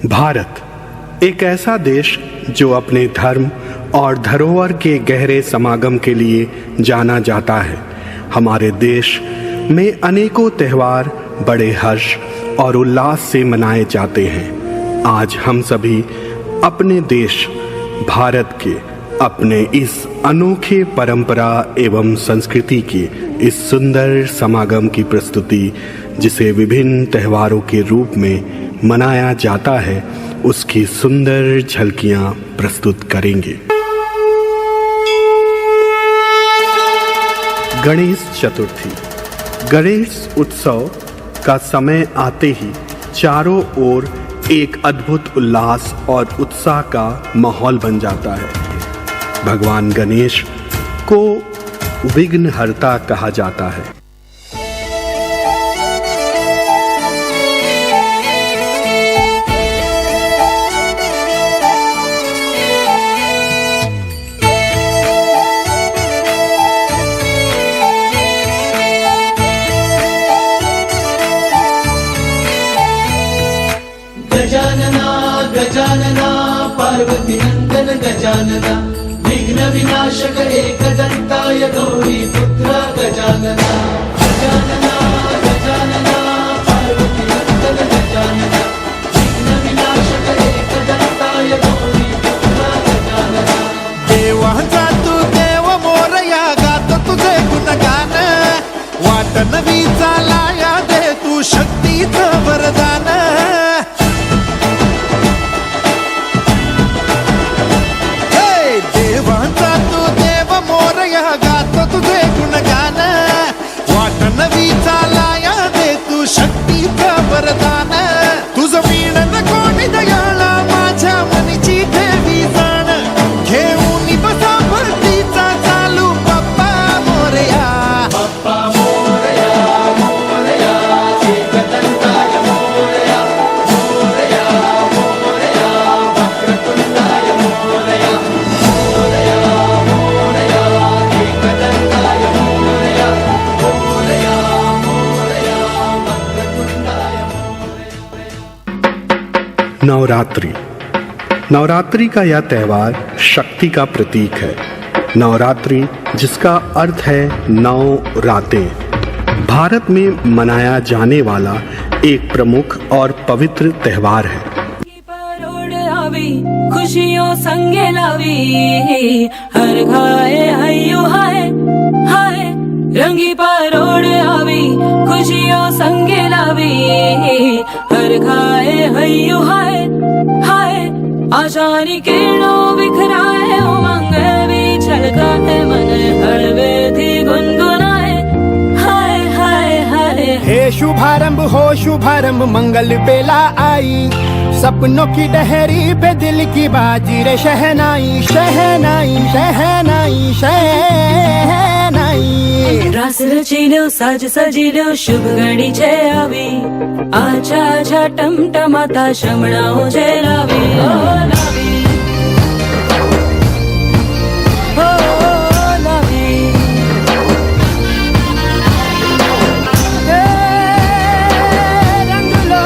भारत एक ऐसा देश जो अपने धर्म और धरोहर के गहरे समागम के लिए जाना जाता है। हमारे देश में अनेकों त्योहार बड़े हर्ष और उल्लास से मनाए जाते हैं। आज हम सभी अपने देश भारत के अपने इस अनोखे परंपरा एवं संस्कृति के इस सुंदर समागम की प्रस्तुति, जिसे विभिन्न त्योहारों के रूप में मनाया जाता है, उसकी सुंदर झलकियां प्रस्तुत करेंगे। गणेश चतुर्थी। गणेश उत्सव का समय आते ही चारों ओर एक अद्भुत उल्लास और उत्साह का माहौल बन जाता है। भगवान गणेश को विघ्नहर्ता कहा जाता है। गजानना गजानना पार्वती नंदन गजानना विघ्न विनाशक एकदंताय गौरी पुत्र गजानना गजानना गजानना पार्वती नंदन गजानना विघ्न विनाशक एकदंताय गौरी पुत्र गजानना। देवांचा तू देव मोरया, गातो तुझे गुणगान, वाट नवी चालाया दे तू शक्तीचं वरदान। तुझे गुणगान, वाट नवी चालाया दे तू शक्तीचं वरदान। तुझं वीण कोणी दयाळा, माझ्या मनीची ठेवी जाण, घेऊन बसा भक्तीचा चालू बाप्पा मोरया। बाप्पा मोरया मोरया एकदंताय मोरया मोरया मोरया वक्रतुंडाय मोरया मोरया मोरया एकदंताय मोरया मोरया मोरया वक्रतुंडाय मोरया। नवरात्रि। नवरात्रि का यह त्योहार शक्ति का प्रतीक है। नवरात्रि, जिसका अर्थ है 9 रातें, भारत में मनाया जाने वाला एक प्रमुख और पवित्र त्योहार है। खुशियों संगे लावी, हर घाए हय्यो हाय हाय, रंगी परोड़ आवी, खुशियों संगे लावी, हर घाए हय्यो हाय हाय। आशानी किरणों बिखराए, उमंग भी छलकाए, मन हळवे थी गुनगुनाए, हाय हाय हाय। हे शुभारंभ हो शुभारंभ, मंगल बेला आई, सपनों की डहरी पे दिल की बाजी रे शहनाई शहनाई शहनाई शहनाई। रास रचिलो साज सजिलो, शुभ घड़ी छे आवी, आछा आछा टमटमाता शमणाओ जे लावी, ओ लावी ओ लावी। रंगलो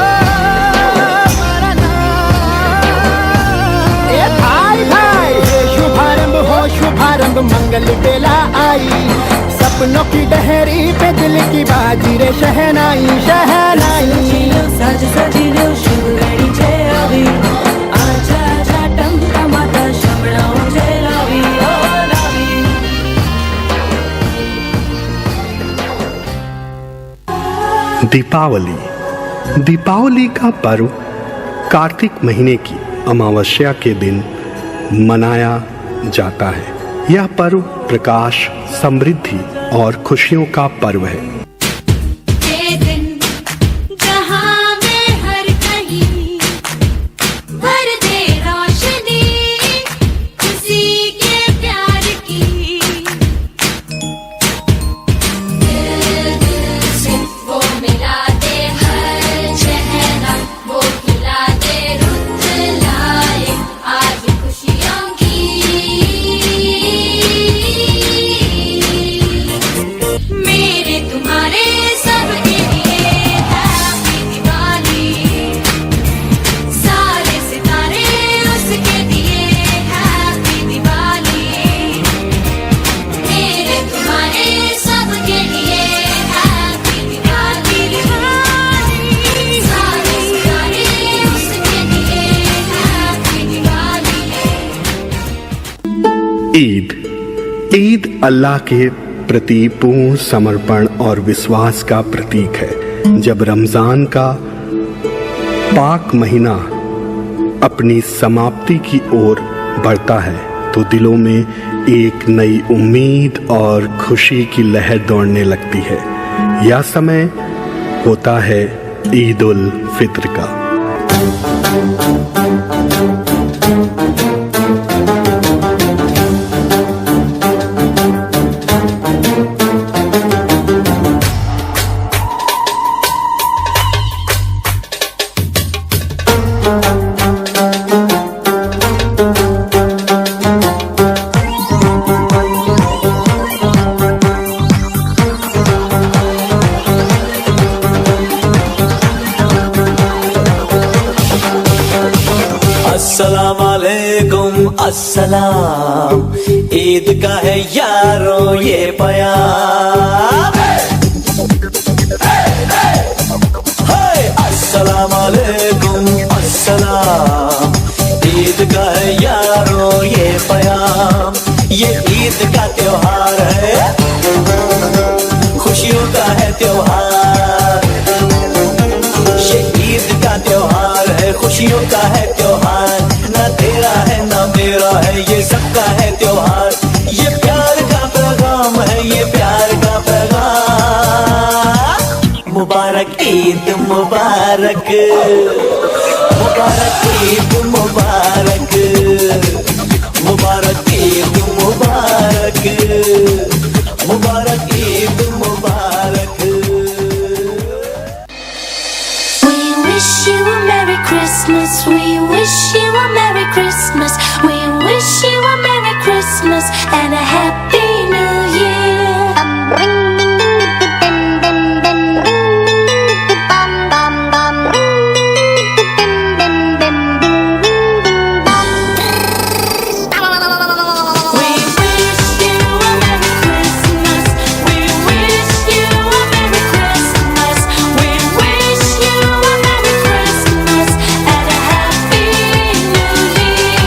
मरना, ए भाई भाई, हे शुभारंभ हो शुभारंभ, मंगल बेला आई, सपनों की डहरी पे दिल की बाजी रे शहनाई शहनाई। साज सजिलो शुभ घड़ी छे आवी, आछा आछा टमटमाता शमणाओ जे लावी, ओ लावी। दीपावली। दीपावली का पर्व कार्तिक महीने की अमावस्या के दिन मनाया जाता है। यह पर्व प्रकाश, समृद्धि और खुशियों का पर्व है। मेरे तुम्हारे ईद अल्लाह के प्रति पूर्ण समर्पण और विश्वास का प्रतीक है। जब रमजान का पाक महीना अपनी समाप्ति की ओर बढ़ता है तो दिलों में एक नई उम्मीद और खुशी की लहर दौड़ने लगती है। यह समय होता है ईद उल फित्र का। अस्सलाम वालेकुम अस्सलाम, ईद का है यारो ये प्यार। हाय अस्सलाम वालेकुम अस्सलाम, ईद का है यारो ये प्यार। ये ईद का त्योहार है, खुशियों का है त्योहार। ये ईद का त्योहार है, खुशियों का है त्योहार। ना तेरा है ना मेरा है, ये सबका है त्योहार। ये प्यार का पैगाम है, ये प्यार का पैगाम। मुबारक ईद मुबारक, मुबारक ईद मुबारक, मुबारक ईद मुबारक, मुबारक ईद मुबारक। We wish you a Merry Christmas. We wish you a Merry Christmas. We wish you a Merry Christmas and a Happy New Year. We wish you a Merry Christmas. We wish you a Merry Christmas. We wish you a Merry Christmas and a Happy New Year.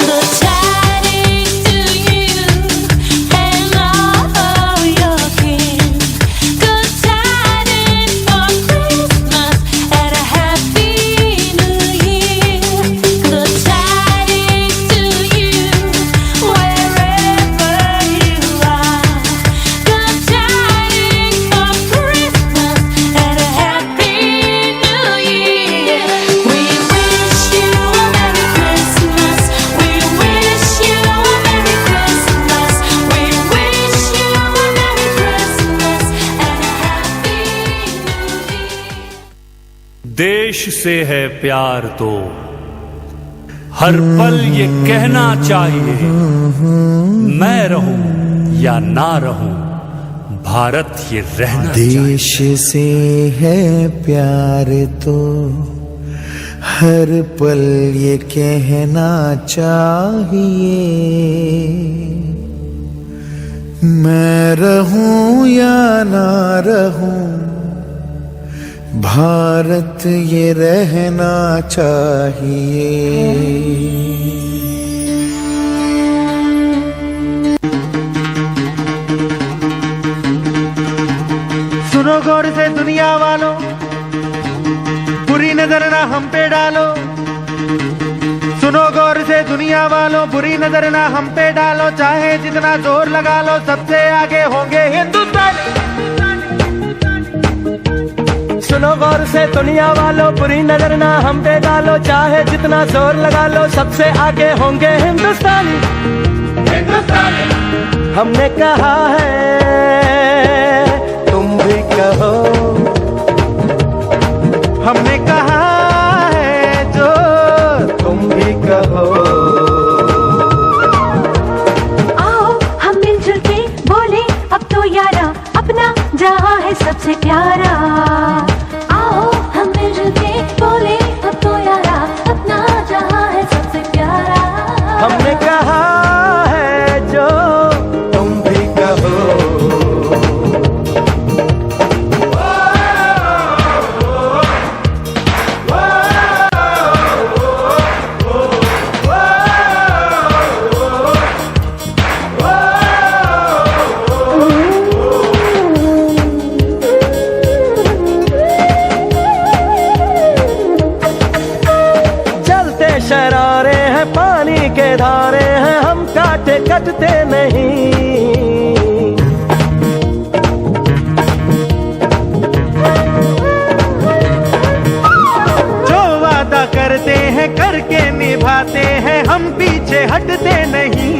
Good tidings to you and all your kin. Good tidings for Christmas and a Happy New Year. Good tidings to you wherever you are. Good tidings for Christmas and a Happy New Year. We wish you a Merry Christmas. We wish you a Merry Christmas. We wish you a Merry Christmas and a Happy New Year. देश से है प्यार तो हर पल ये कहना चाहिए, मैं रहूं या ना रहूं, भारत ये रहना चाहिए। देश से है प्यार तो हर पल ये कहना चाहिए, मैं रहूं या ना रहूं, भारत ये रहना चाहिए। सुनो गौर से दुनिया वालों, बुरी नजर ना हम पे डालो। सुनो गौर से दुनिया वालों, बुरी नजर ना हम पे डालो। चाहे जितना जोर लगा लो, सबसे आगे होंगे हिंदुस्तानी। सुनो गौर से दुनिया वालों, बुरी नजर ना हम पे डालो। चाहे जितना जोर लगा लो, सबसे आगे होंगे हिंदुस्तानी। हमने कहा है, तुम भी कहो। हमने कहा है जो तुम भी कहो। आओ हम मिलजुल के बोले अब तो यारा, अपना जहां है सबसे प्यारा। आओ हम मिलजुल के बोले अब तो यारा, अपना जहां है सबसे प्यारा। हमने कहा है जो तुम भी के धारे हैं हम काटे कटते नहीं। जो वादा करते हैं करके निभाते हैं, हम पीछे हटते नहीं।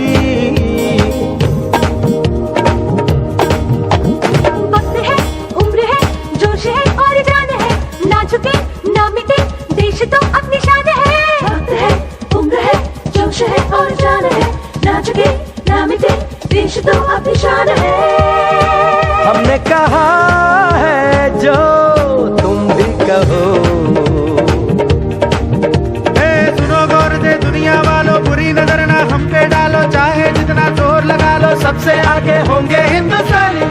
वक्त है, उम्र है, जोश है और जान है, ना झुके ना मिटे देश तो अपनी शान है। वक्त है, उम्र है, जोश है और जान है, ना झुके ना मिटे देश तो अपनी शान है। हमने कहा है जो तुम भी कहो। सुनो गौर से दुनिया वालों, बुरी नजर ना हम पे डालो, चाहे जितना जोर लगा लो, सबसे आगे होंगे हिंदुस्तानी।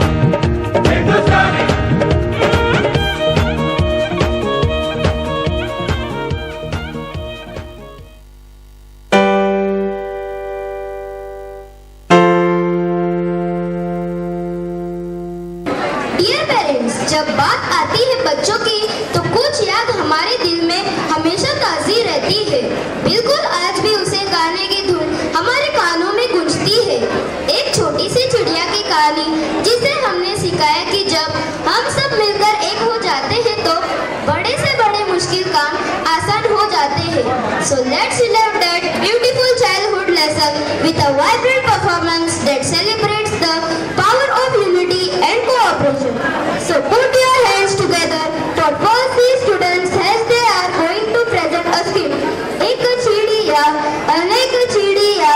डियर पेरेंट्स, जब बात आती है बच्चों की तो कुछ याद हमारे दिल में हमेशा ताज़ी रहती है। बिल्कुल आज भी उसे गाने की धुन हमारे कानों में गूंजती है। एक छोटी सी चिड़िया की कहानी जिसे हमने सिखाया कि जब हम सब मिलकर एक हो जाते हैं तो बड़े से बड़े मुश्किल काम आसान हो जाते हैं। So let's relive that beautiful childhood lesson with a vibrant performance that celebrates the power of unity and cooperation. So put your hands together for Percy students as they are going to present a skit. एक चिड़िया अनेक चिड़िया।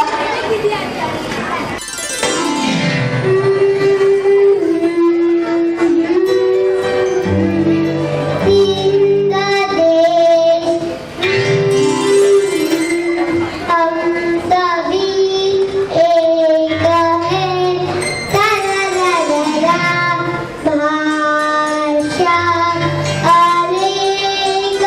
भाषा अनेक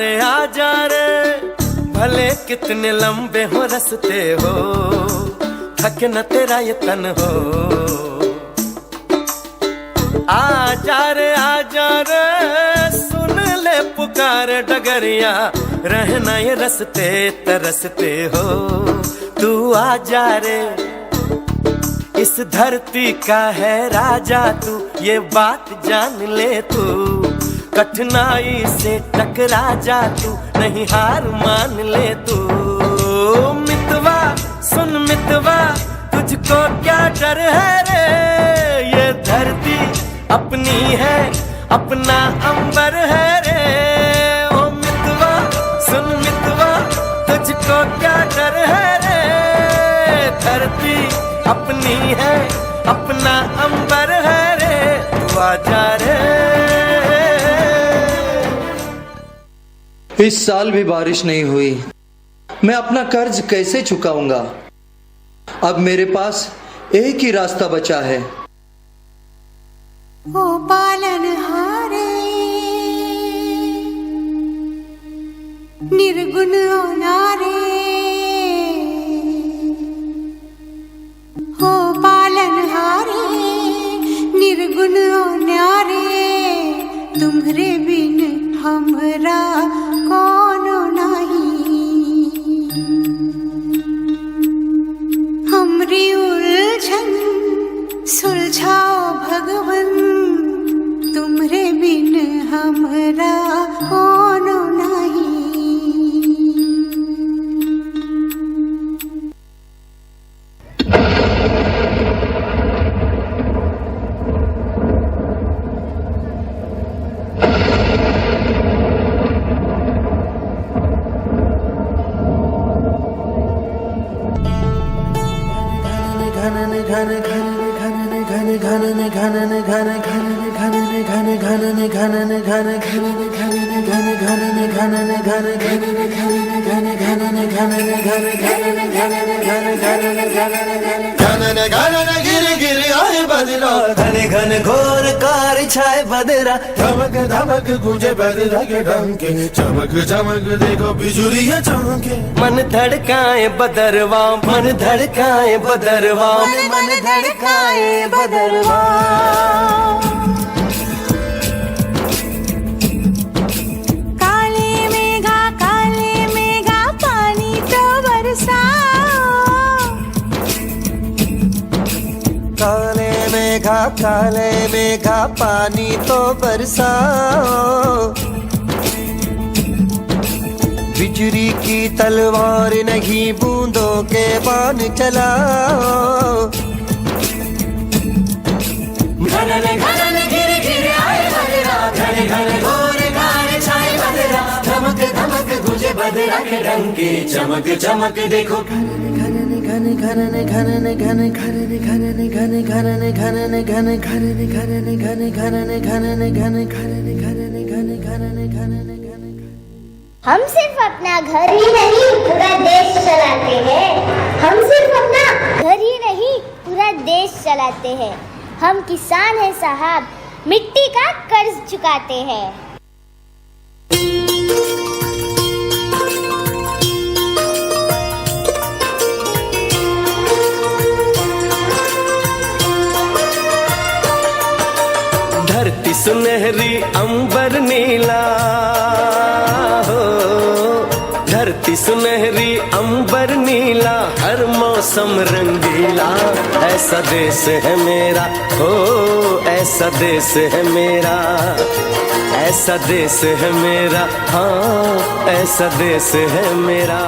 रे भले कितने लंबे हो रस्ते हो, थके न तेरा ये तन हो। आजा रे सुन ले पुकार डगरिया, रहना ये रस्ते तरसते हो। तू आजा रे, इस धरती का है राजा तू, ये बात जान ले तू। कठिनाई से टकरा जा तू, नहीं हार मान ले तू। मितवा सुन मितवा, तुझको क्या डर है रे, ये धरती अपनी है, अपना अंबर है रे। ओ मितवा सुन मितवा, तुझको क्या डर है रे, धरती अपनी है, अपना अंबर है रे। तू आजा रे। इस साल भी बारिश नहीं हुई, मैं अपना कर्ज कैसे चुकाऊंगा। अब मेरे पास एक ही रास्ता बचा है। ओ पालनहारे निर्गुण नारे, ओ पालनहारे निर्गुण नारे, तुम्हारे बिन हमरा कोनो नहीं। हमरी उलझन सुलझाओ भगवन, तुम्हारे बिन हमरा कोनो नहीं। घने घने घोर कार छाए बदरा, धमक धमक गूंजे बदरा के डंके, चमक चमक देखो बिजुलियां चमके। मन धड़काए बदरवा, मन धड़काए बदरवा, मन धड़काए बदरवा। काले मेघा पानी तो बरसाओ, काले मेघा पानी तो बरसाओ। बिजली की तलवार नहीं बूंदों के बाण चलाओ। घने घने घिरे घिरे आए बदरा, घने घने घोर कार छाए बदरा, धमक धमक गूंजे बदरा के डंके, चमक चमक देखो। हम सिर्फ अपना घर ही नहीं पूरा देश चलाते हैं। हम सिर्फ अपना घर ही नहीं पूरा देश चलाते हैं। हम किसान हैं साहब, मिट्टी का कर्ज चुकाते हैं। धरती सुनहरी अंबर नीला हो, धरती सुनहरी अंबर नीला, हर मौसम रंगीला। ऐसा देश है मेरा हो, ऐसा देश है मेरा, ऐसा देश है मेरा, हाँ ऐसा देश है मेरा।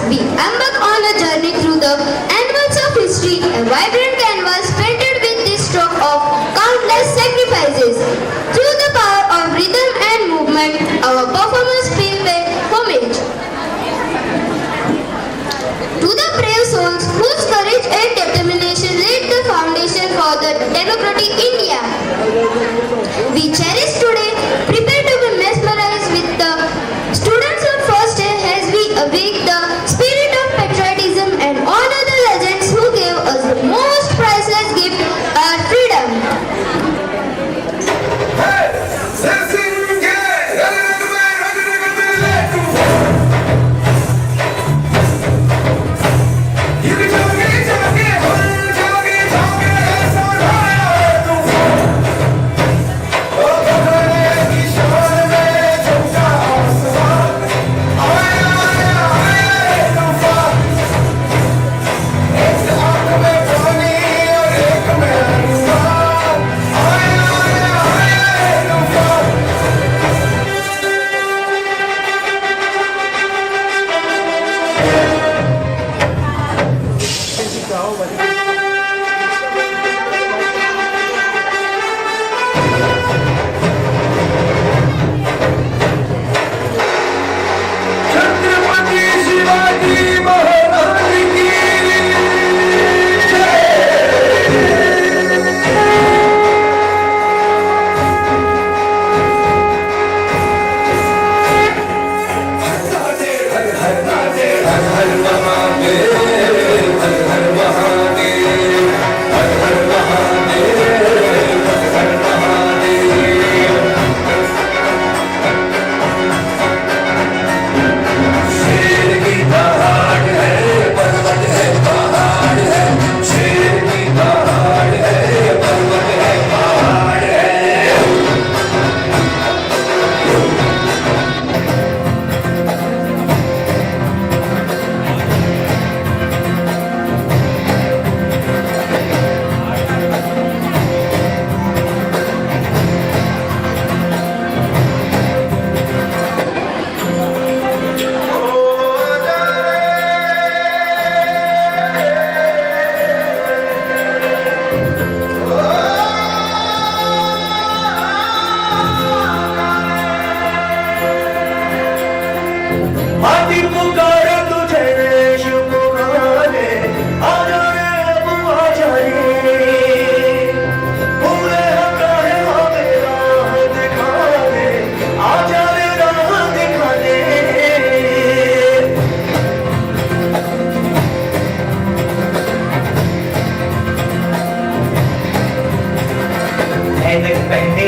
We embark on a journey through the annals of history, a vibrant canvas painted with the stroke of countless sacrifices. Through the power of rhythm and movement, our performance pays homage To the brave souls whose courage and determination laid the foundation for the democratic India. We cherish today, prepare to be mesmerized with the students of first year as we awake the spirit of patriotism and honor the legends who gave us the most priceless gift, our freedom.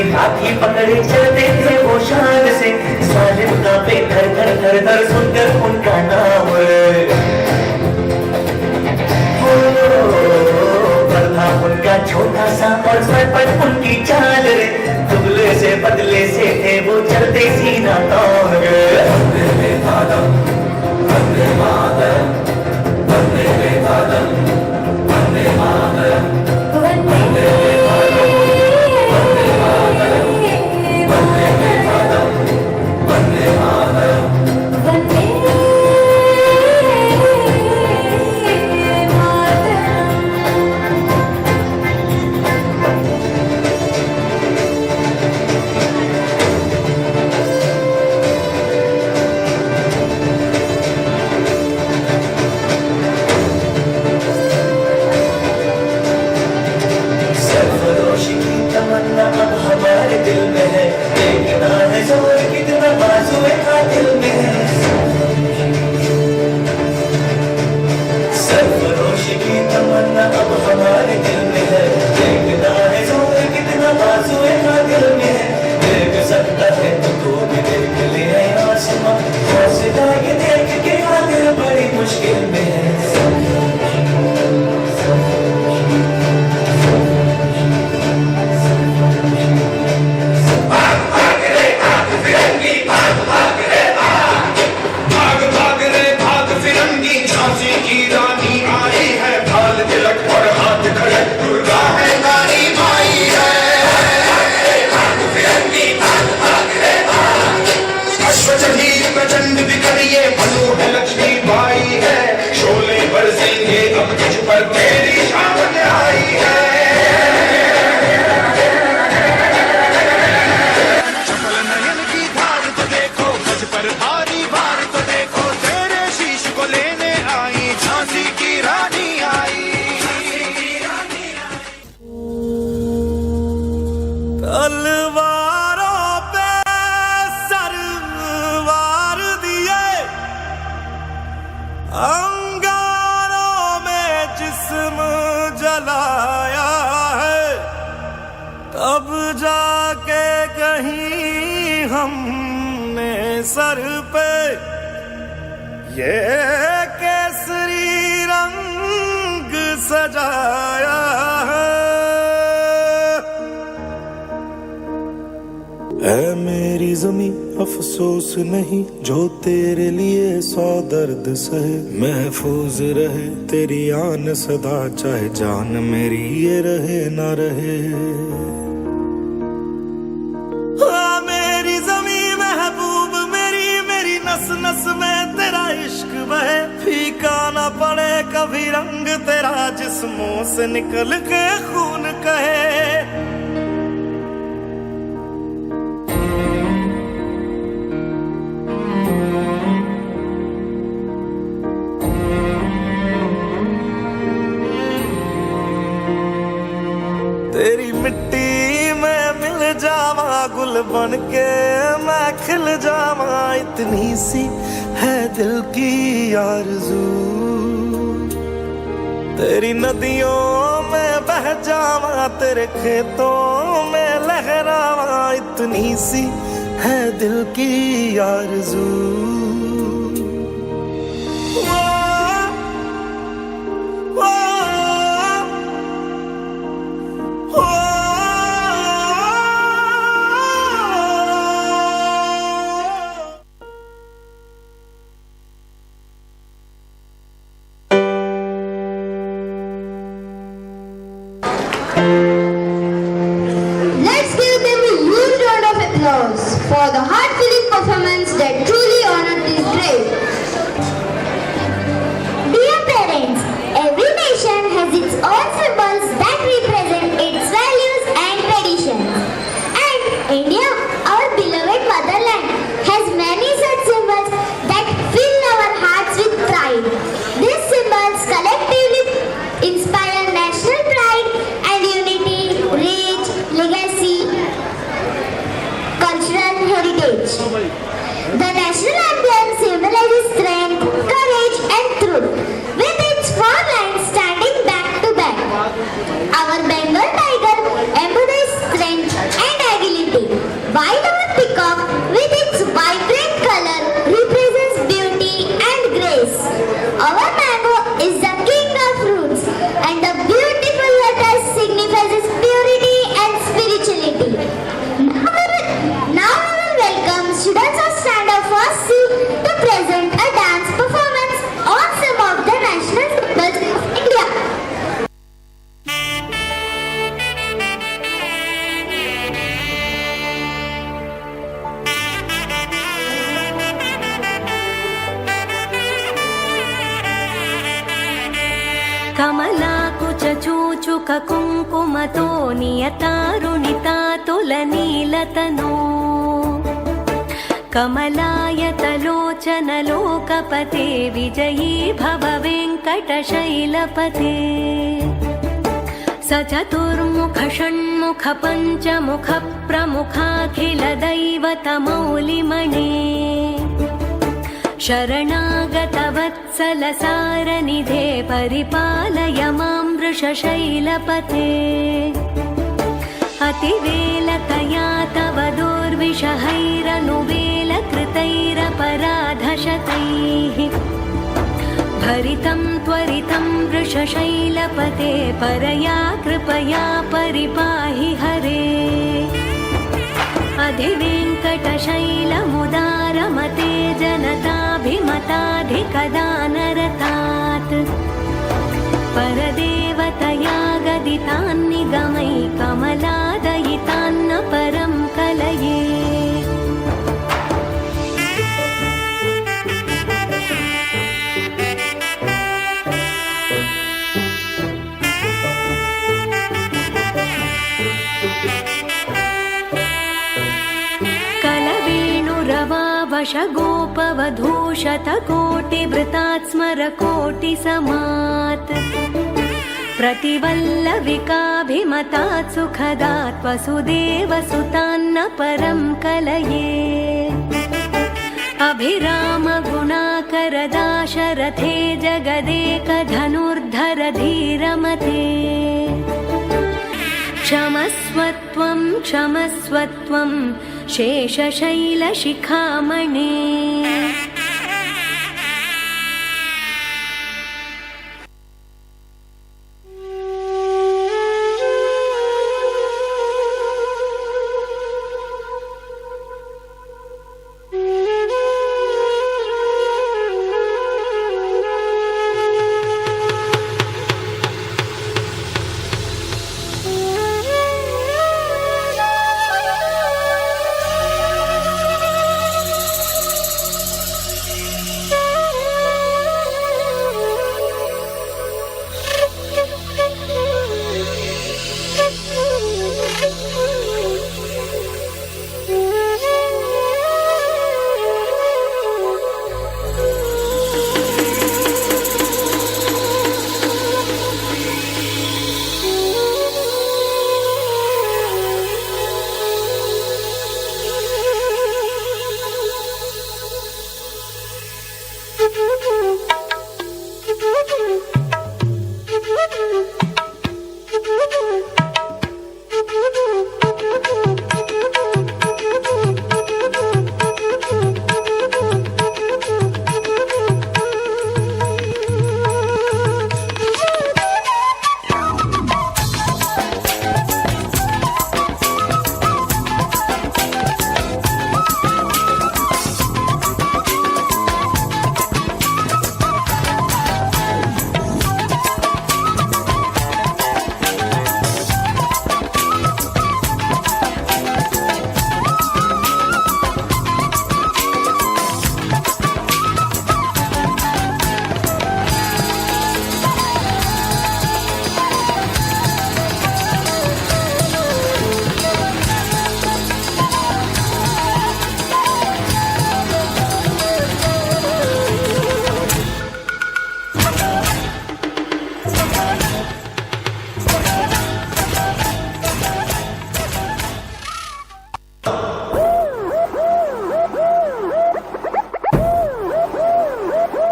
हाथी पकड़े चलते थे वो शान से, सालिम कांपे घर घर घर घर सुनकर उनका नाम। था उनका छोटा सा और सरपट उनकी चाल रे, दुबले से पतले से थे वो चलते सीना तान गे। वंदे मातरम, वंदे मातरम, वंदे मातरम, वंदे मातरम, वंदे झांसी सर पे ये केसरी रंग सजाया है। ऐ मेरी ज़मीं अफसोस नहीं जो तेरे लिए 100 दर्द सहे, महफूज रहे तेरी आन सदा चाहे जान मेरी ये रहे ना रहे। मेरी ज़मीं महबूब मेरी, मेरी नस नस में तेरा इश्क बहे, फीका ना पड़े कभी रंग तेरा जिस्मों से निकल के खून कहे। तेरी मिट्टी में मिल जावा गुल बन के मैं खिल जावा, इतनी सी है दिल की आरज़ू। तेरी नदियों में बह जावा तेरे खेतों में लहरावा, इतनी सी है दिल की आरज़ू। Let's give them a huge round of applause for the heart-filling performance that truly honored this day. Dear parents, every nation has its own symbols that represent its values and traditions. And India, our beloved motherland, has many such symbols that fill our hearts with pride. These symbols collectively inspire national pride and unity, rich legacy, cultural heritage. The national emblem symbolizes strength, courage and truth, with its 4 lines standing back to back. Our Bengal tiger embodies strength and agility, while our peacock with its vibrant color represents beauty and grace. Our mango is the king of fruits, and the beautiful lotus signifies its purity and spirituality. Now we will welcome students of Standard First C to present a dance performance on some of the national symbols of India. కమలాకుచూచుక కుంకుమతో నియతారుణితాతులనీలతనో కమలాయతలోచనలోకపతే విజయీ భవ వెంకటశైలపతే సచతుర్ముఖ షణ్ముఖ పంచముఖ ప్రముఖాఖిల దైవతమౌలిమణే శరణాగత వత్సల సారనిధే పరిపాలయ మాం వృషశైలపతే అతివేలతయా తవ दुर्विषहैरनुवेलकृतैरपराधशतैः भरितं त्वरितं वृषशैलपते परया कृपया परिपाहि हरे अधिवेङ्कटशैलमुदारमते जनताभिमताधिकदानरतात् परदेवतया गदितान्निगमै कमलादयितान्न परं कलये कलवेणुरवावशगोपवधूशतकोटिभृतात् स्मरकोटिसमात् प्रतिवल्लविकाभिमतात् सुखदात् वसुदेवसुतान्न परं कलये अभिरामगुणाकरदाशरथे जगदेकधनुर्धर धीरमते क्षमस्वत्वं क्षमस्वत्वं शेषशैलशिखामणे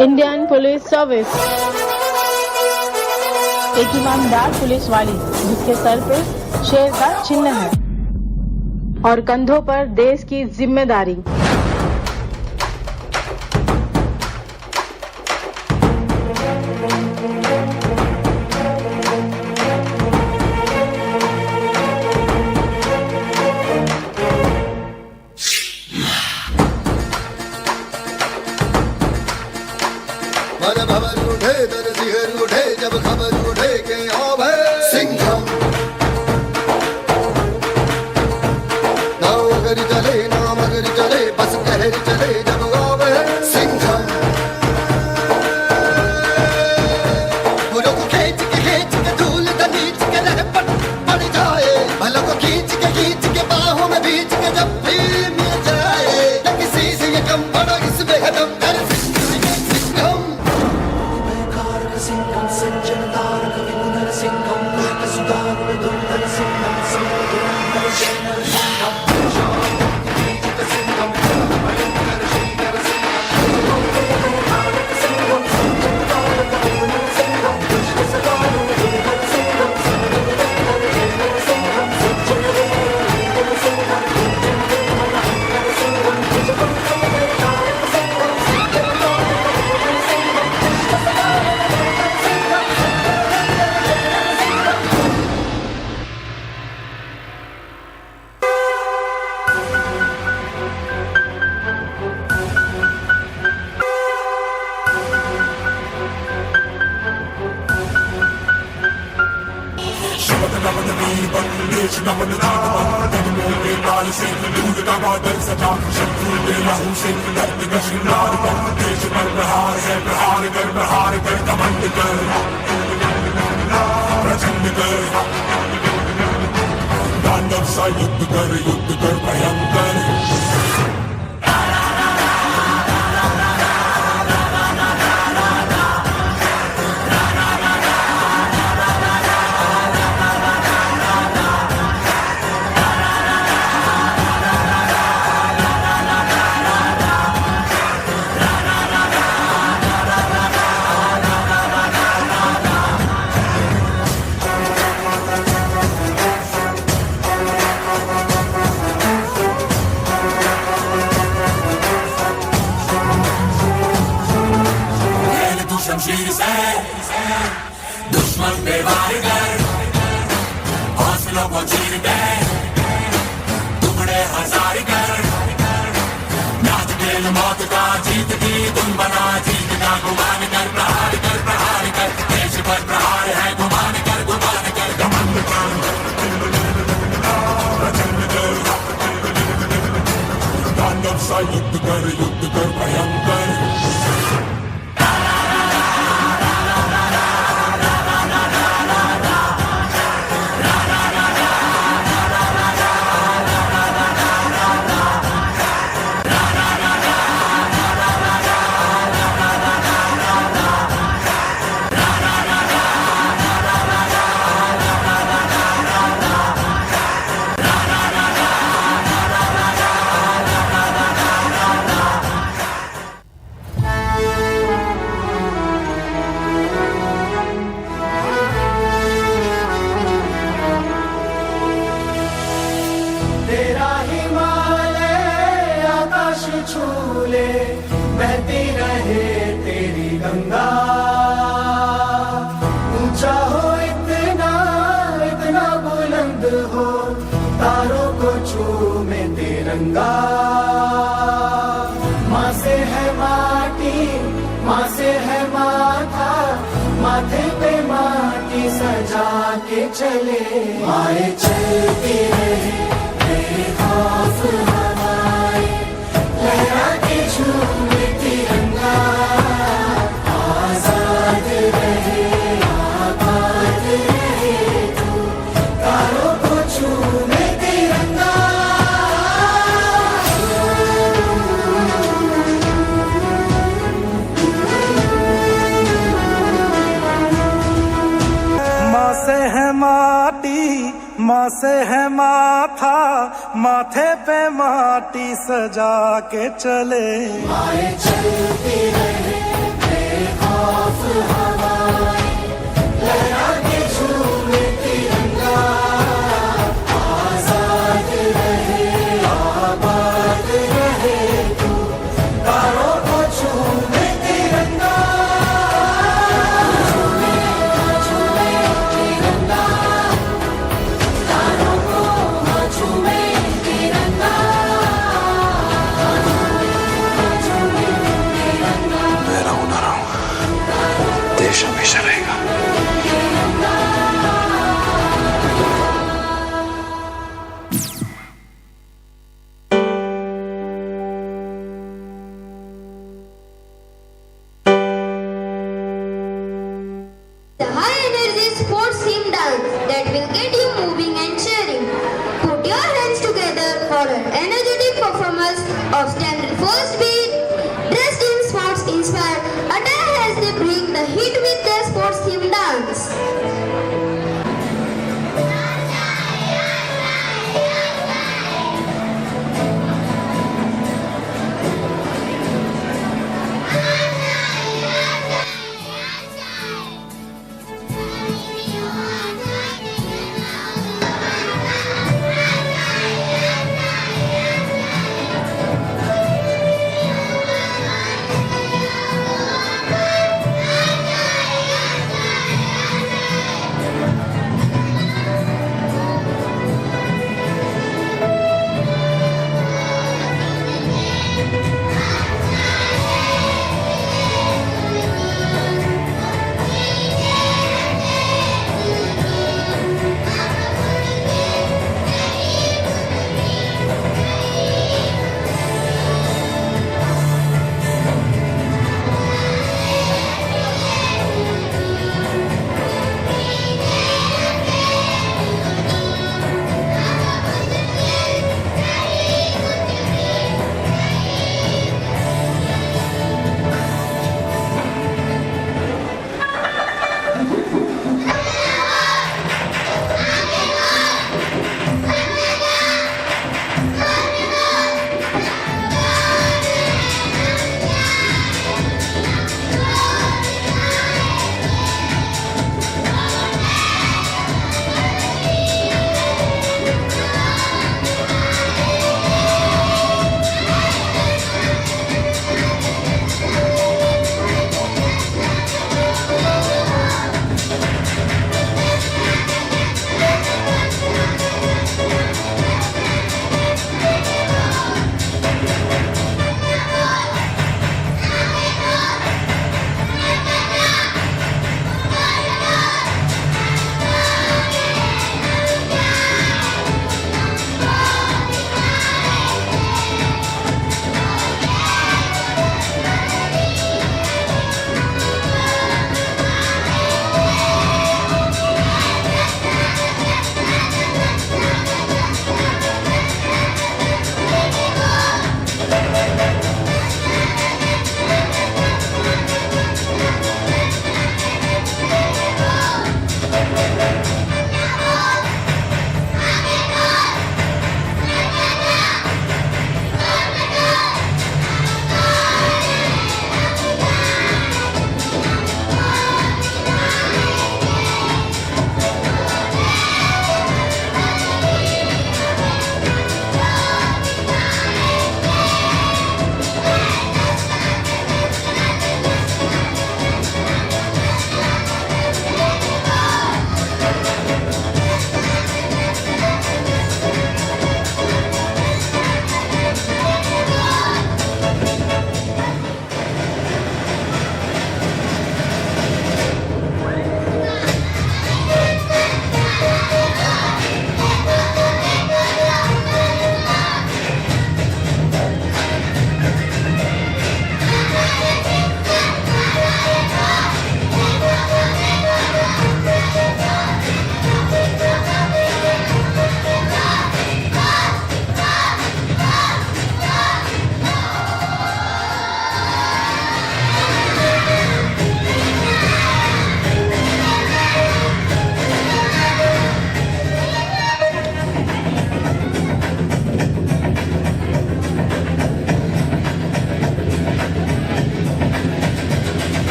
इंडियन पुलिस सर्विस एक ईमानदार पुलिस वाली जिसके सर पे शेर का चिन्ह है और कंधों पर देश की जिम्मेदारी। मन भवन उठे दर सिहर उठे जब खबर उठे के अब है सिंघम। ना अगर चले ना मगर चले बस कहर चले जब अब है सिंघम। बुलों को खींच के धूल नीच के रह पड़ जाए। भलों को खींच के बाहों में बीच के जब भी मिल जाए न किसी से ये कम बड़ा इस बेहदम कर सिंघम। सिंघम सज्जन तारक विपुनर सिंघम सुदारुण दुर्धर सिंघम सिंघम सिंघम सिंघम भयंकर श्रीकर सिंघम तारक सिंघम सज्जन तारक विपुनर सिंघम दुष्ट सदारुण दुर्धर सिंघम सिंघम सिंघम सज्जन तारक सिंघम भयंकर सिंघम भुजबल तारक सिंघम सज्जन तारक सिंघम दुष्ट सदारुण युद्ध कर भयंकर। दुश्मन पे वार कर, हौसलों को चीर के टुकड़े हजार कर, नाच खेल मौत का जीत की तुम बना, जीत का गुमान कर, प्रहार कर, देश पर प्रहार है, गुमान कर, घमंड कर, तांडव सा युद्ध कर भयंकर। तेरा हिमालय आकाश छूले, बहती रहे तेरी गंगा, ऊंचा हो इतना इतना बुलंद हो, तारों को छूमे तिरंगा। माँ से है माटी, माँ से है माथा, माथे पे माटी सजा के चले, माए चलती रहे खौफ हवाएं, लहरा के झूमे तिरंगा, आजाद रहे आबाद रहे तू, तारों को छूमे तिरंगा। माँ से है माटी, माँ से है माथा, माथे पे माटी सजा के चले, माए चलती रहे बेखौफ हवाएं, लहरा के झूमे तिरंगा, आजाद रहे आबाद रहे तू, तारों को छूमे तिरंगा, छूमे तिरंगा, तारों को छूमे तिरंगा। मैं रहूं ना रहूं, देश हमेशा रहेगा। The high energy sports theme dance that will get you moving and cheering. Put your hands together for an energetic performance of standard first beat, dressed in sports inspired attire as they bring the heat with their sports theme dance.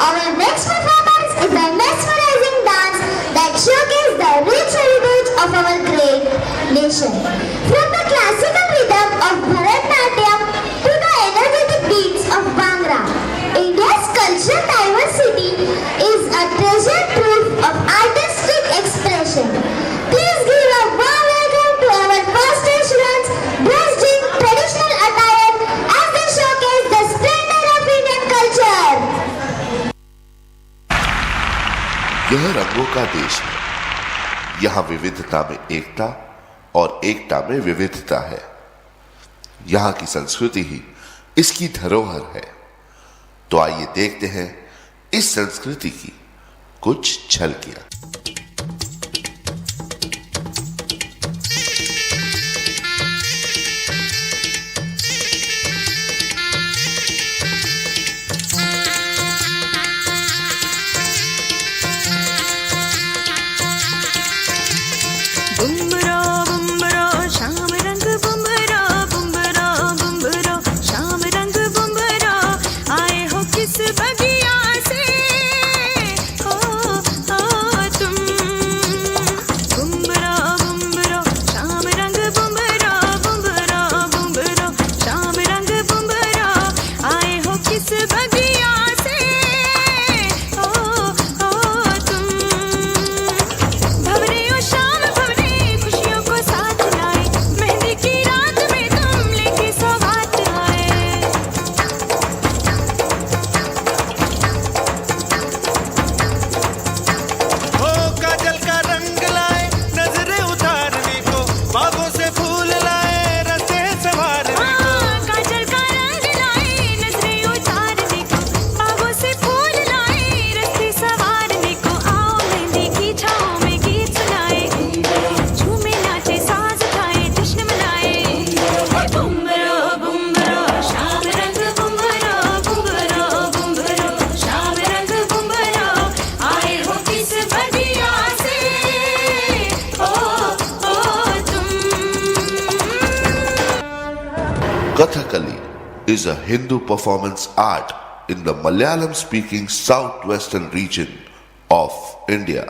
Our next performance is a mesmerizing dance that showcases the rich heritage of our great nation. From the classical rhythm of Bharatanatyam to the energetic beats of Bhangra, India's cultural diversity is a treasure trove of artistic expression. Please give a warm welcome to our coastal students dressed in traditional attire as they showcase the splendor of Indian culture. यह रंगों का देश है। यहाँ विविधता में एकता और एकता में विविधता है। यहाँ की संस्कृति ही इसकी धरोहर है। तो आइए देखते हैं इस संस्कृति की कुछ झलकियां। बुम्बरा बुम्बरा श्याम रंग बुम्बरा बुम्बरा बुम्बरा श्याम रंग बुम्बरा आए हो किस बगिया से हो तुम बुम्बरा बुम्बरा श्याम रंग बुम्बरा बुम्बरा बुम्बरा श्याम रंग बुम्बरा आए हो किस बगिया से हो तुम भवरे ओ श्याम भवरे खुशियों को साथ लाए मेहंदी की रात में तुम लेके सौगात आए हो काजल का रंग लाए नजरे उतारने को, बागों से फूल लाए रस्ते संवारने को। काजल का रंग लाए नजरे उतारने को, बागों से फूल लाए रस्ते संवारने को। आओ मेहंदी की छाँव में गीत सुनाए, झूमे नाचे साज खाए जश्न मनाए। बुम्बरा बुम्बरा श्याम रंग बुम्बरा बुम्बरा बुम्बरा श्याम रंग बुम्बरा आए हो किस बगिया से हो तुम Kathakali is a Hindu performance art in the Malayalam speaking southwestern region of India.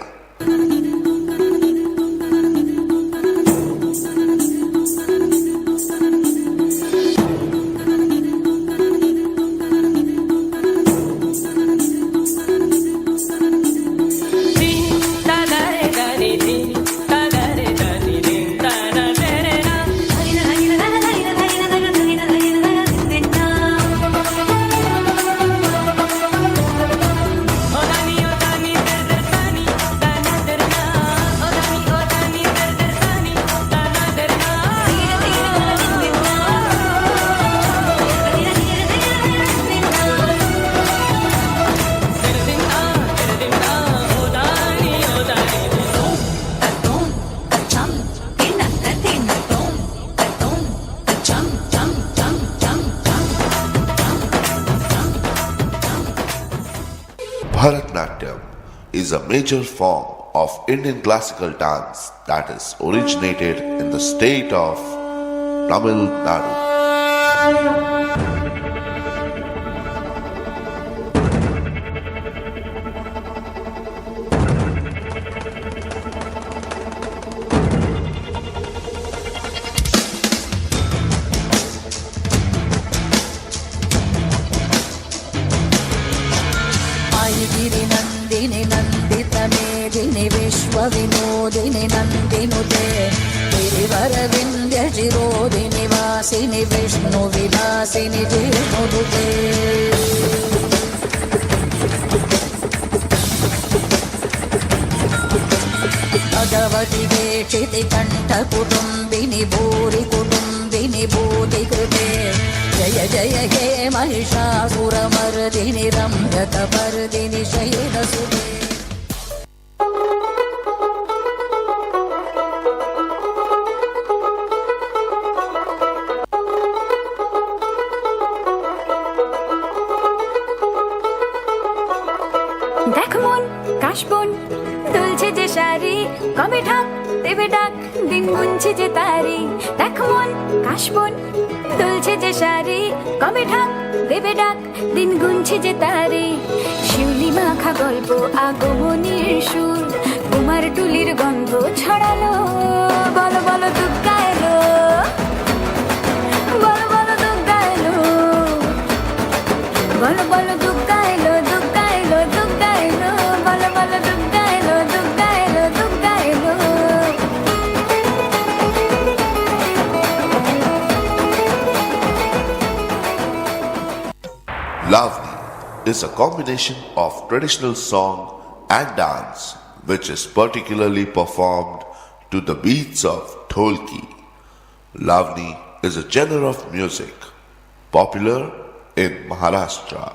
Bharatanatyam is a major form of Indian classical dance that is originated in the state of Tamil Nadu. Giri नंदिनि Nandit मेदिनि विश्व विनोदिनि नंदिनुते गिरिवर विंध्य चिरोदिनि वासिनि विष्णु विलासिनि जिष्णुनुते भगवति वेक्षिति कंठ कुटुंबिनि भूरि कुटुंबिनि भूति कृते जय जय हे महिषासुरमर्दिनि रम्यकपर्दिनि शैलसुते দেখ মন কাশবন দুলছে যে শাড়ি কবে ঢাক দেবে ডাক দিন গুনছে যে তারি দেখ মন কাশবন দুলছে যে শাড়ি কবে ঢাক দেবে ডাক দিন গুনছে যে তারে শিউলি মাখা গল্প আগমনীর সুর কুমার টুলির গন্ধ ছড়ালো বলো বলো দুগ্গা এলো বলো বলো দুগ্গা এলো বলো বলো দুগ্গা এলো দুগ্গা এলো দুগ্গা এলো বলো বলো দুগ্গা এলো দুগ্গা এলো দুগ্গা এলো Lavani is a combination of traditional song and dance which is particularly performed to the beats of Dholki. Lavani is a genre of music popular in Maharashtra.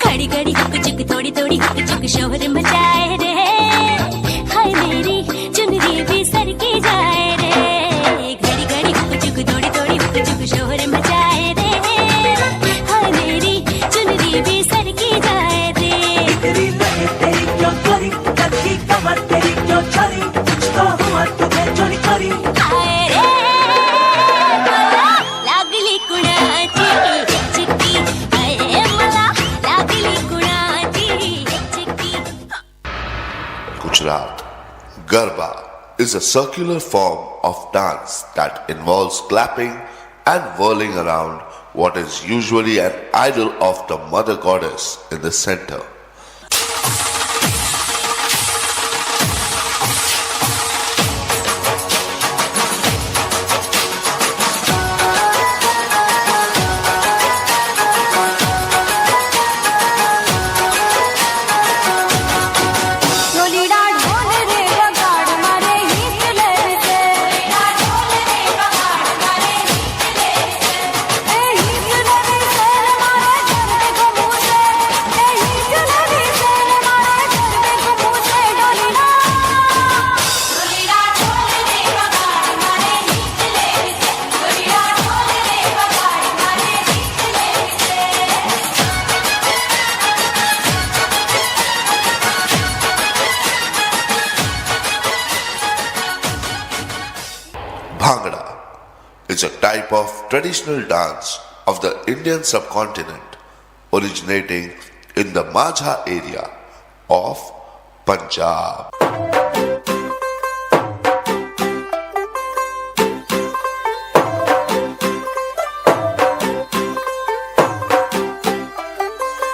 घड़ी घड़ी हुक चुक थोड़ी थोड़ी हुक चुक शोहर मचाए रे हाय मेरी चुनरी भी सर की जाए रे घड़ी घड़ी हुक चुक थोड़ी थोड़ी हुक चुक शोहर मचाए रे हाय मेरी चुनरी भी सर की जाए रे तेरी लहर तेरी क्यों चोरी लड़की कमर तेरी क्यों चोरी कुछ तो हुआ तुझे चोरी चोरी हाय रे मला लागली कुणाची चिक्की हाय मला लागली कुणाची चिक्की Gujarat. Garba is a circular form of dance that involves clapping and whirling around what is usually an idol of the mother goddess in the center. ढोलीडा ढोल रे बगाड़ मारे हिट लहर से ढोलीडा ढोल रे बगाड़ मारे हिट लहर से ए हिट लहर से मारे घर देखो मुँह से ए हिट लहर से मारे घर देखो मुँह से ढोलीडा ढोलीडा ढोल रे बगाड़ मारे हिट लहर से ढोलीडा ढोल रे बगाड़ मारे हिट लहर से Bhangra is a type of traditional dance of the Indian subcontinent originating in the Majha area of Punjab.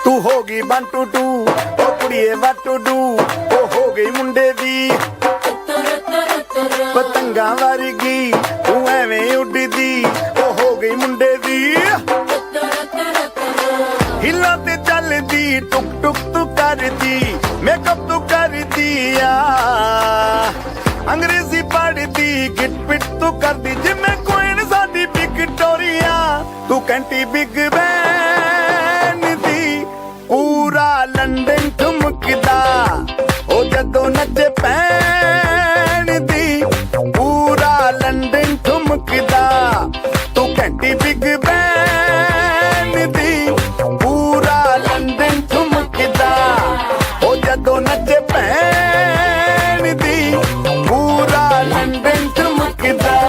तू होगी 1 2 2 ओ कुड़िए what to do ओ हो गई मुंडे दी पतंगा वर्गी तू एवें उड़दी ओ हो गई मुंडे दी हिला ते चलदी टुक टुक तू करदी मेकअप तू करदी आ अंग्रेजी पढ़दी गिट पिट तू करदी जिम्मे कोइन साडी विक्टोरिया तू कैंटी बिग बैन दी पूरा लंदन ठुमकदा ओ जदों नचे पैन दी पूरा लंदन ठुमकदा तू कैंटी बिग बैन दी पूरा लंदन ठुमकदा ओ जदों नचे पैन दी पूरा लंदन ठुमकदा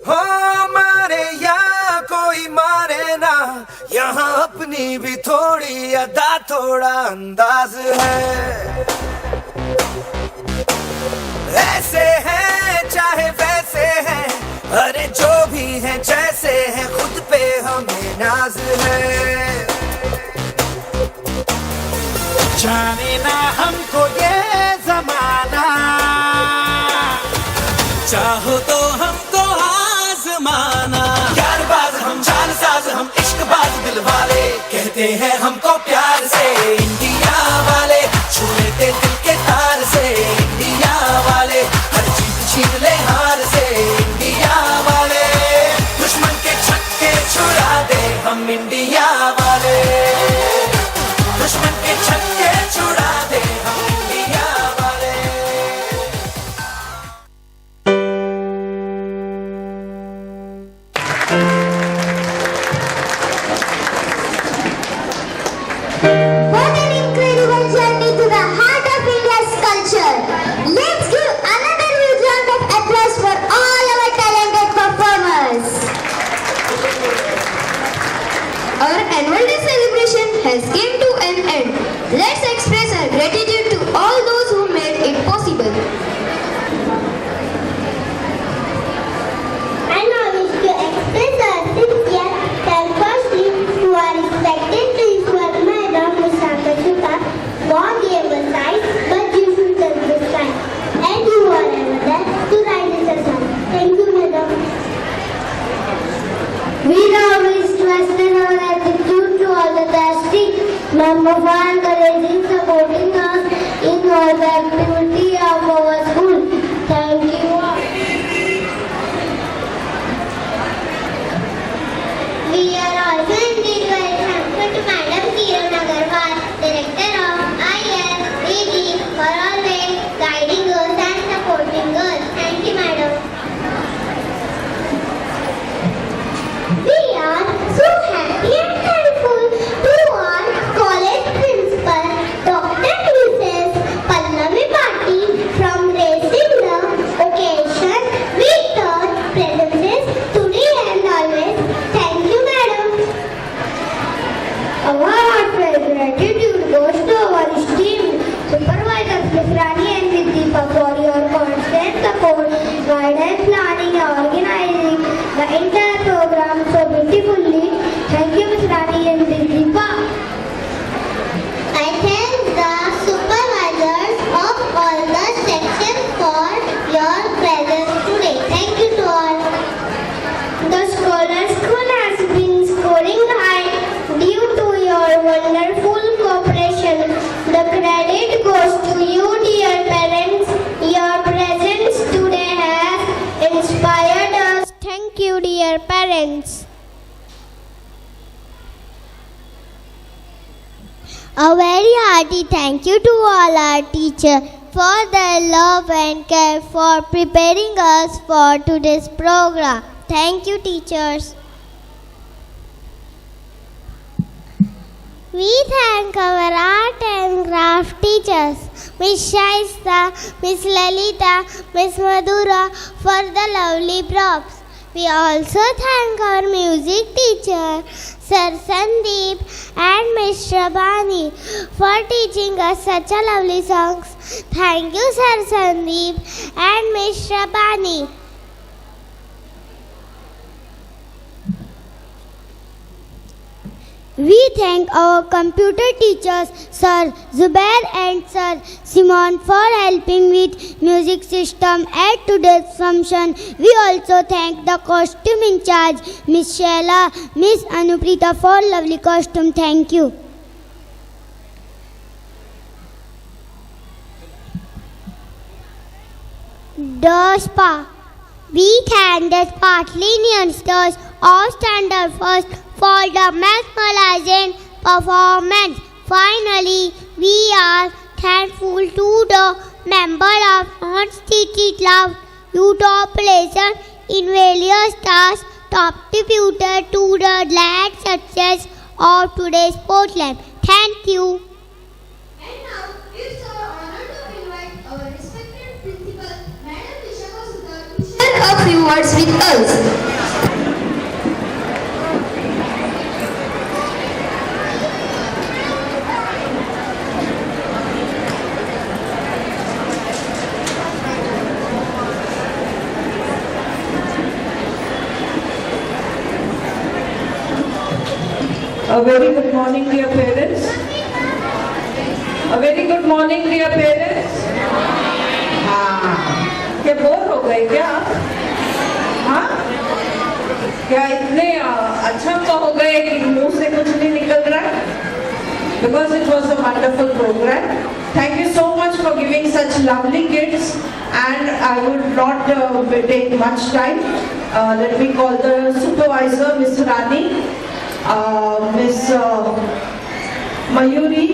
हो मारे या कोई मारे ना यहाँ अपनी भी थोड़ी अदा थोड़ा अंदाज है ऐसे हैं चाहे वैसे हैं अरे जो भी हैं जैसे हैं खुद पे हमें नाज है जाने ना हमको ये जमाना चाहो तो हमको आजमाना यार धोखेबाज दिल वाले कहते हैं हमको प्यार से इंडिया वाले, छू लेते दिल के तार से इंडिया वाले, हर जीत छीन ले हार से इंडिया वाले, दुश्मन के छक्के छुड़ा दे हम इंडिया वाले, दुश्मन के छक्के छुड़ा दे हम इंडिया वाले। What an incredible journey to the heart of India's culture. Let's give another huge round of applause for all our talented performers. Our annual day celebration has come to an end. Let's express our gratitude to all those who made it possible. And I wish to express our sincere thanks firstly to our respected principal, Madam Musaka Chuka. God gave us sight, but you should tell this time. And you are ever there to write this lesson. Thank you, Madam. We now wish to extend our gratitude to all the trustees, members for encouraging, supporting us in all the activity of our school. Thank you all. We are also indeed very thankful to Madam Kiran Agarwal, Director of ISED, for always guiding us and supporting us. Thank you, Madam. We are so happy and thankful to our college principal, Dr. Mrs. Pallavi Patil, from raising the occasion with her presences today and always. Thank you, Madam. Our heartfelt gratitude goes to our esteemed supervisors, Ms. Rani and Ms. Deepa, for your constant support, guidance, planning, and organizing the entire program so beautifully. Thank you, Ms. Rani and Ms. Deepa. I thank the supervisors of all the sections for your presence today. Thank you to all. The Scholar School has been scoring high due to your wonderful cooperation. The credit goes to you, dear parents. Your presence today has inspired us. Thank you, dear parents. A very hearty thank you to all our teachers for their love and care for preparing us for today's program. Thank you, teachers. We thank our art and craft teachers, Miss Shaista, Miss Lalita, Miss Madhura, for the lovely props. We also thank our music teacher, Sir Sandeep and Miss Shabani, for teaching us such a lovely songs. Thank you, Sir Sandeep and Miss Shabani. We thank our computer teachers, Sir Zubair and Sir Simon, for helping with music system at today's function. We also thank the costume in charge, Miss Sheila, Miss Anuprita, for lovely costume. Thank you. The SPA. We thank the Sparkling Youngsters of Standard First for the mesmerizing performance. Finally, we are thankful to the member of Non-City Club Youth Population in various tasks contributed to the glad success of today's Portland. Thank you. And now, it's our honor to invite our respected principal, Madam Vishaka Sudhar, to share a few words with us. A very good morning, dear parents. A very good morning, dear parents. हाँ, क्या bore हो गए क्या? हाँ? क्या इतने अछंग हो गए कि मुंह से कुछ नहीं निकल रहा है? Because it was a wonderful program. Thank you so much for giving such lovely gifts, and I would not take much time. Let me call the supervisor, Miss Rani, Miss Mayuri,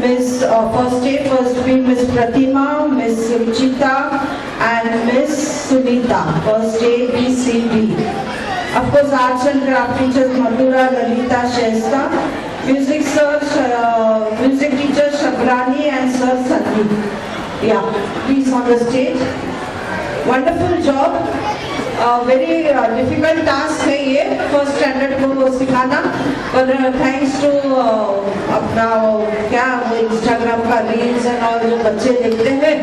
Miss First A, First B, Miss Pratima, Miss Ruchita, and Miss Sunita, First A, B, C, D. Of course, Arts and Craft teachers Madhura, Lalita, Shesta, Music Sir, Music teacher Shabrani and Sir Sandeep. Yeah, please on the stage. Wonderful job. Very difficult task है ये first standard को सिखाना, पर thanks to अपना क्या वो Instagram का reels and और जो बच्चे देखते हैं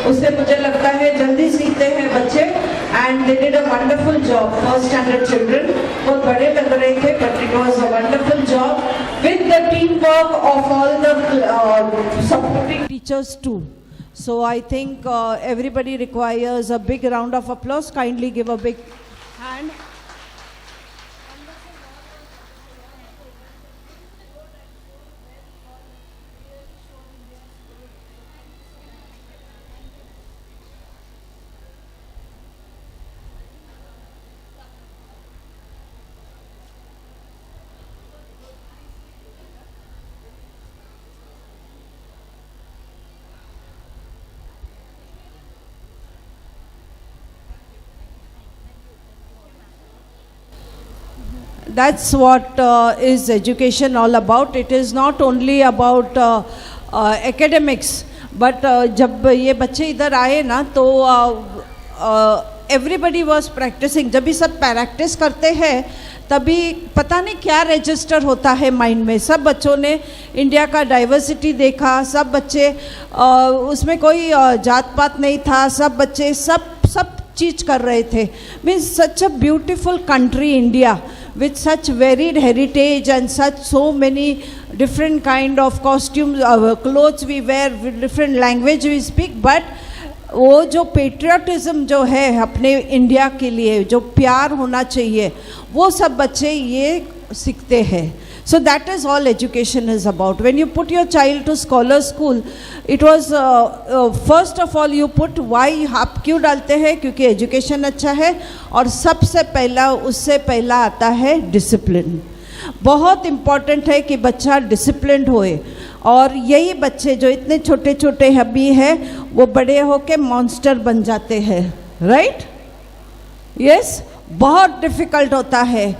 उससे मुझे लगता है जल्दी सीखते हैं बच्चे, and they did a wonderful job. First standard children बहुत बड़े लग रहे थे, but it was a wonderful job with the team work of all the supporting teachers too. So I think everybody requires a big round of applause. Kindly give a big hand. That's what is education all about. It is not only about academics, but जब ये बच्चे इधर आए ना तो everybody was practicing. जब भी सब प्रैक्टिस करते हैं तभी पता नहीं क्या रजिस्टर होता है माइंड में. सब बच्चों ने इंडिया का डाइवर्सिटी देखा, सब बच्चे उसमें कोई जात पात नहीं था, सब बच्चे सब चीज़ कर रहे थे. Means such a beautiful country India with such varied heritage and such so many different kind of costumes, clothes we wear, with different language we speak, but वो जो पेट्रियाटिज्म जो है अपने इंडिया के लिए जो प्यार होना चाहिए वो सब बच्चे ये सीखते हैं. So that is all education is about. When you put your child to scholar school, it was first of all you put why. आप क्यों डालते हैं? क्योंकि एजुकेशन अच्छा है, और सबसे पहला उससे पहला आता है डिसिप्लिन. बहुत इम्पॉर्टेंट है कि बच्चा डिसिप्लिन्ड होए, और यही बच्चे जो इतने छोटे छोटे अभी हैं वो बड़े होके मॉन्स्टर बन जाते हैं. राइट? यस, बहुत डिफ़िकल्ट होता है.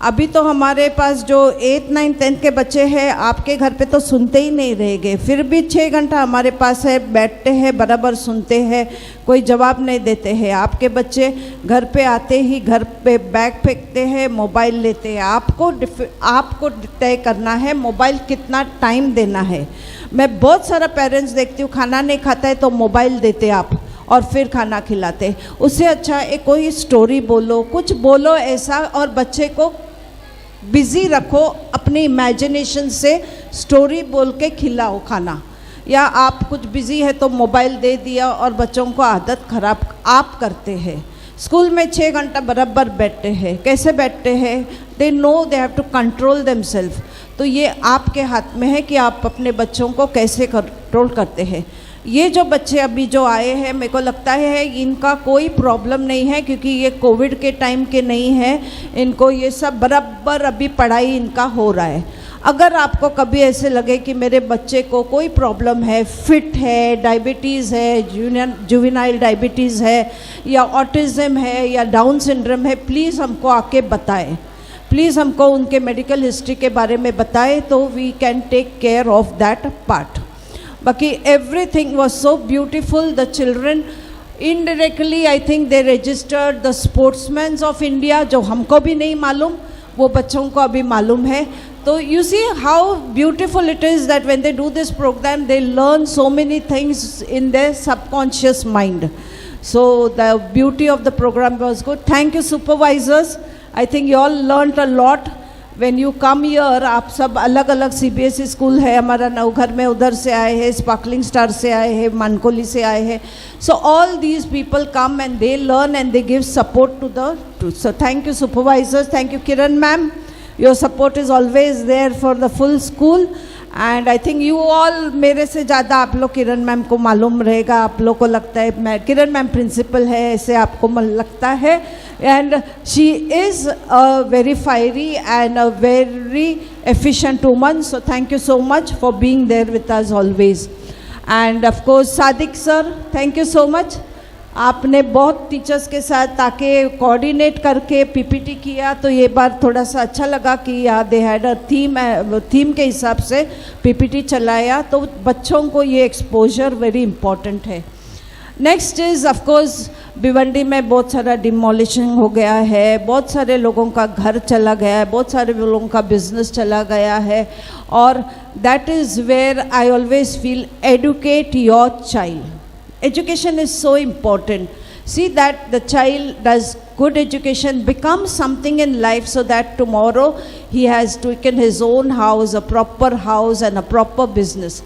अभी तो हमारे पास जो 8, 9, 10 के बच्चे हैं आपके घर पे तो सुनते ही नहीं रहेंगे, फिर भी 6 घंटा हमारे पास है, बैठते हैं बराबर सुनते हैं, कोई जवाब नहीं देते हैं. आपके बच्चे घर पे आते ही घर पे बैग फेंकते हैं, मोबाइल लेते हैं. आपको तय करना है मोबाइल कितना टाइम देना है. मैं बहुत सारा पेरेंट्स देखती हूँ खाना नहीं खाता है तो मोबाइल देते आप और फिर खाना खिलाते. उससे अच्छा एक कोई स्टोरी बोलो, कुछ बोलो ऐसा, और बच्चे को बिज़ी रखो अपनी इमेजिनेशन से, स्टोरी बोल के खिलाओ खाना. या आप कुछ बिज़ी है तो मोबाइल दे दिया और बच्चों को आदत ख़राब आप करते हैं. स्कूल में 6 घंटा बराबर बैठते हैं. कैसे बैठते हैं? They know they have to control themselves. तो ये आपके हाथ में है कि आप अपने बच्चों को कैसे कंट्रोल करते हैं. ये जो बच्चे अभी जो आए हैं मेरे को लगता है इनका कोई प्रॉब्लम नहीं है, क्योंकि ये कोविड के टाइम के नहीं है. इनको ये सब बराबर अभी पढ़ाई इनका हो रहा है. अगर आपको कभी ऐसे लगे कि मेरे बच्चे को कोई प्रॉब्लम है, फिट है, डायबिटीज़ है, जुवेनाइल डायबिटीज़ है, या ऑटिज़म है, या डाउन सिंड्रोम है, प्लीज़ हमको आके बताएं. प्लीज़ हमको उनके मेडिकल हिस्ट्री के बारे में बताएं तो we can take care of that part. बाकी everything was so beautiful. The children indirectly I think they registered the sportsmen of India, जो हमको भी नहीं मालूम वो बच्चों को अभी मालूम है. तो you see how beautiful it is that when they do this program they learn so many things in their subconscious mind. So the beauty of the program was good. Thank you supervisors. I think you all learnt a lot. When you come here, आप सब अलग अलग CBSE school है हमारा नवघर में, उधर से आए हैं, स्पार्कलिंग स्टार से आए हैं, मानकोली से आए हैं. So all these people come and they learn and they give support to the so thank you supervisors, thank you Kiran ma'am. Your support is always there for the full school. And I think you all, मेरे से ज़्यादा आप लोग किरण ma'am को मालूम रहेगा. आप लोग को लगता है मैं किरण मैम प्रिंसिपल है ऐसे आपको लगता है. And she is a very fiery and a very efficient woman. So thank you so much for being there with us always. And of course Sadiq sir, thank you so much. आपने बहुत teachers के साथ ताकि coordinate करके PPT किया, तो ये बार थोड़ा सा अच्छा लगा कि या दे हैड अ थीम के हिसाब से PPT चलाया, तो बच्चों को ये एक्सपोजर वेरी इम्पॉर्टेंट है. Next is of course Bhiwandi में बहुत सारा डिमोलिशन हो गया है, बहुत सारे लोगों का घर चला गया है, बहुत सारे लोगों का बिजनेस चला गया है. और that is where I always feel educate your child. Education is so important. See that the child does good education, becomes something in life, so that tomorrow he has taken his own house, a proper house and a proper business.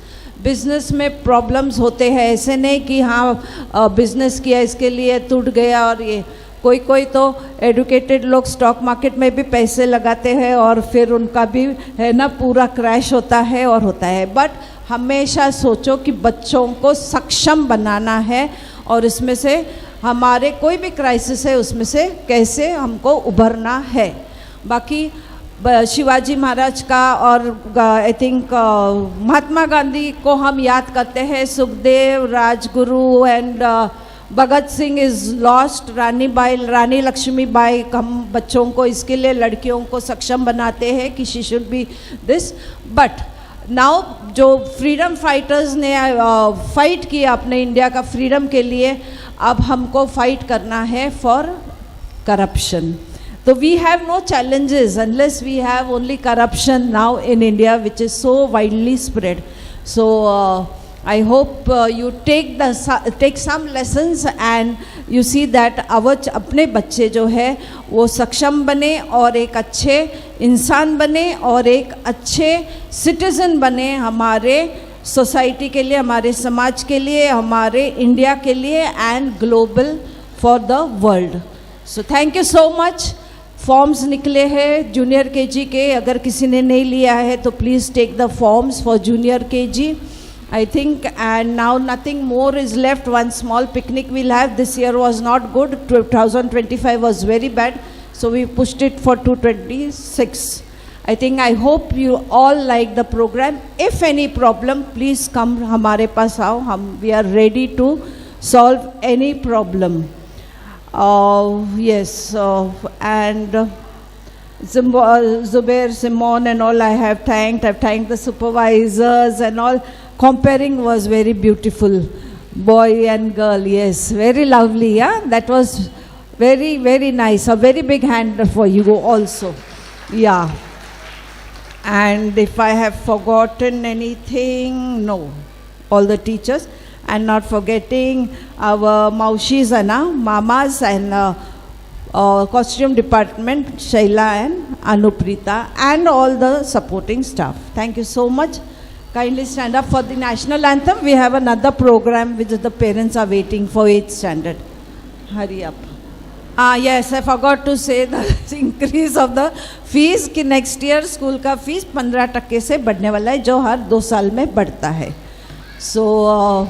Business में problems होते हैं, ऐसे नहीं कि हाँ business किया इसके लिए टूट गया. और ये कोई तो एडुकेटेड लोग स्टॉक मार्केट में भी पैसे लगाते हैं और फिर उनका भी है ना पूरा क्रैश होता है और होता है. बट हमेशा सोचो कि बच्चों को सक्षम बनाना है और इसमें से हमारे कोई भी क्राइसिस है उसमें से कैसे हमको उभरना है. बाकी शिवाजी महाराज का और आई थिंक महात्मा गांधी को हम याद करते हैं, Sukhdev, Rajguru and Bhagat Singh is lost, Rani Lakshmibai. हम बच्चों को इसके लिए लड़कियों को सक्षम बनाते हैं कि she should be this. But now जो फ्रीडम फाइटर्स ने फाइट किया अपने इंडिया का फ्रीडम के लिए, अब हमको फाइट करना है फॉर करप्शन. तो we have no challenges unless we have only corruption now in India, which is so widely spread. So I hope you take some lessons and you see that अपने बच्चे जो है वो सक्षम बने और एक अच्छे इंसान बने और एक अच्छे सिटीज़न बने हमारे सोसाइटी के लिए, हमारे समाज के लिए, हमारे इंडिया के लिए and global for the world. So thank you so much. Forms निकले हैं जूनियर KG के, अगर किसी ने नहीं लिया है तो please take the forms for junior KG. I think, and now nothing more is left. One small picnic we'll have. This year was not good. 2025 was very bad. So we pushed it for 2026. I think, I hope you all like the program. If any problem, please come हमारे पास आओ. We are ready to solve any problem. Yes, and Zubair, Simon and all I have thanked. I've thanked the supervisors and all. Comparing was very beautiful, boy and girl. Yes, very lovely. Yeah, that was very, very nice. A very big hand for you also. Yeah. And if I have forgotten anything, no. All the teachers, and not forgetting our Maushis and Mamas and costume department, Shaila and Anuprita, and all the supporting staff. Thank you so much. Kindly stand up for the national anthem. We have another program which the parents are waiting for 8th standard. Hurry up. Yes, I forgot to say the increase of the fees कि next year school का fees 15% से बढ़ने वाला है, जो हर 2 साल में बढ़ता है. So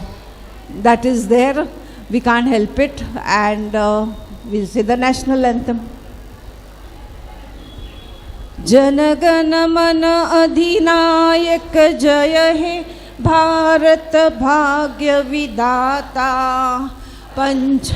that is there. We can't help it, and we'll say the national anthem. जनगण मन अधिनायक जय हे भारत भाग्य विधाता पंच